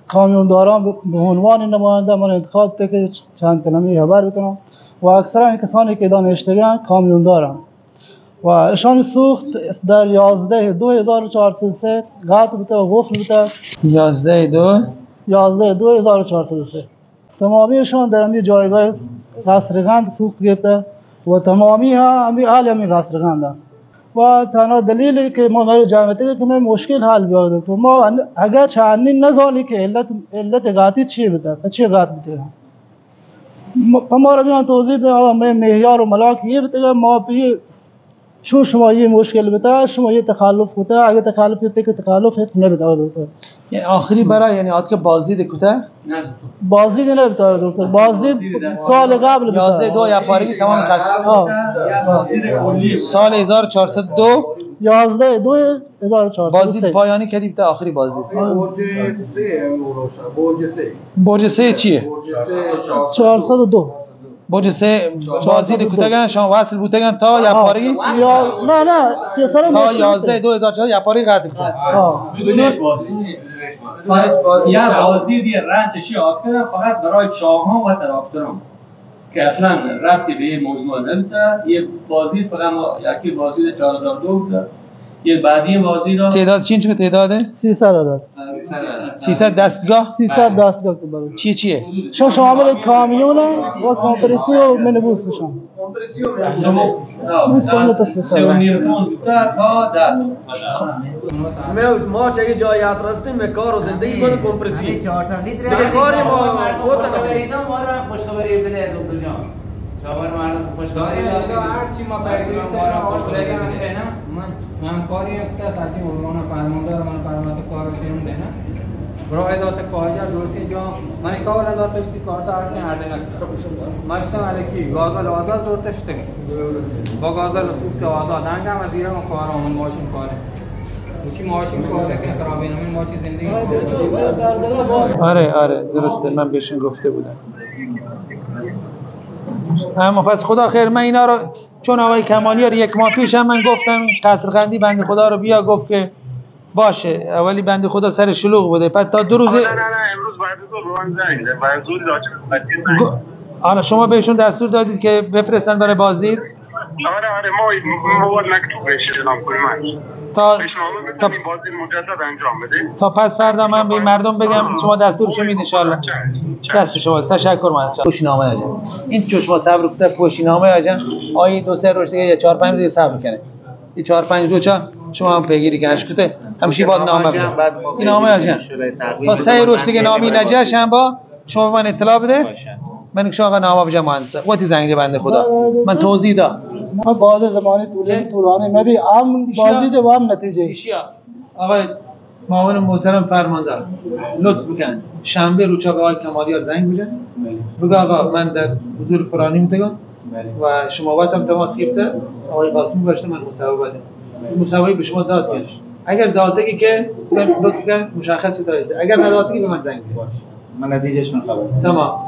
کامیونداران به عنوان نماینده من انتخاب کرد که چند کلمه خبر بکنم و اکثرا کسانی که دانشجویان کامیوندارن و اشان سوخت در 11/2/1403 قطع بوده و قفل بوده. 11/2/1403 تمامیشان در همین جایگاه قصرقند سوخت گرفته و تمامی همین حال همین قصرقند و تنها دلیلی که ما جامعه که مشکل حل بیاد تو ما اگر چندین نزانی که علت قاطی چی بوده چی قاطی بوده ما را میان توضیح بدم معیار و ملاک یہ بوده ما به چون شما یه مشکل بوده شما یه تخلف بوده اگه تخلف بوده که تخلف هیچ نمیده دکتر یعنی آخری برای یعنی آد که بازدید کوته نه بازدید نمیده دکتر بازدید سال قبل بوده 11/2 یا پارگی تمام خط سال 1402 11/2/1403 بازدید پایانی کردی بوده آخری بازدید برج 3 چیه 402 برج 3 بازدید کوتگن شما وصل بودگن تا یا پارگی نه تا 11/2/1404 یا پارگی قطع بوده بدونید یا بازدید رنجشی آت کردن فقط برای چاه‌ها و تراکتورها که اصلا ربطی به این موضوع نداره. یه بازدید فقط یکی بازدید 4002 بوده. یه بعدی بازدید تعداد چی تعداده 300 عدد 300 دستگاه 300 دستگاه که برای چیه شامل کامیون و کمپرسی و منبوسشان ما چه جای رستیم به کار و زندگی کنه کمپرسی 400 لیتر دیگه کار ما خودت خریدم ما را خوشخبری بده دکتر جان شاور مردم خوشخبری داد هر چی ما پیدا ما را خوشخبری بده نه من کاری است که ساعتی عنوان فرماندار من فرمانده کارش نمیده نه برای داد کاجا درستی جا من کار داد تشتی کار دار که هر دن ماشتم علیکی گازال آزاد زور تشتی با گازال تو که آزاد انجام از ایران کار اون ماشین کاره چی ماشین کاره که خرابی نمی ماشین زندگی آره درسته من بهشون گفته بودم اما پس خدا خیر من اینا رو چون آقای کمالیار یک ماه پیش هم من گفتم قصرقندی بنده خدا رو بیا گفت که باشه اولی بنده خدا سر شلوغ بوده بعد تا 2 روز نه امروز بعد از ظهر زنگ ده منظور داشت حالا شما بهشون دستور دادید که بفرستن برای بازدید آره ما مواد مکتوب بهش اعلام کنیم تا بازدید مجدد انجام بده تا پس فردا من به مردم بگم شما دستورشو میدید ان شاء الله دست شما تشکر من پوشینامه آجان این چشما صبر کنه پوشینامه آجان آیه 2-3 روز دیگه یا 4-5 روز دیگه صبر کنه این 4-5 روز شما هم پیگیری کنش کته همشی باید نامه بده این نامه آجان تا 3 روز دیگه نامی نجاش هم با شما من اطلاع بده من که آقا نامه بجا مهندس وقتی زنگ بنده خدا من توضیح دادم ما بعد زمانی طولانی ما بی عام بازدید و عام نتیجه ایشیا آقای معاون محترم فرماندار لطف بکن شنبه روچا به آقای کمالیار زنگ بزن بگو آقا من در حضور فلانی میتگم و شما وقتم تماس گرفته آقای قاسمی باشه من مصوبه بده مصوبه به شما داد کنه اگر دادگی که لطف کن مشخص دارید اگر ندادگی به من زنگ بزن من نتیجهشون خبر تمام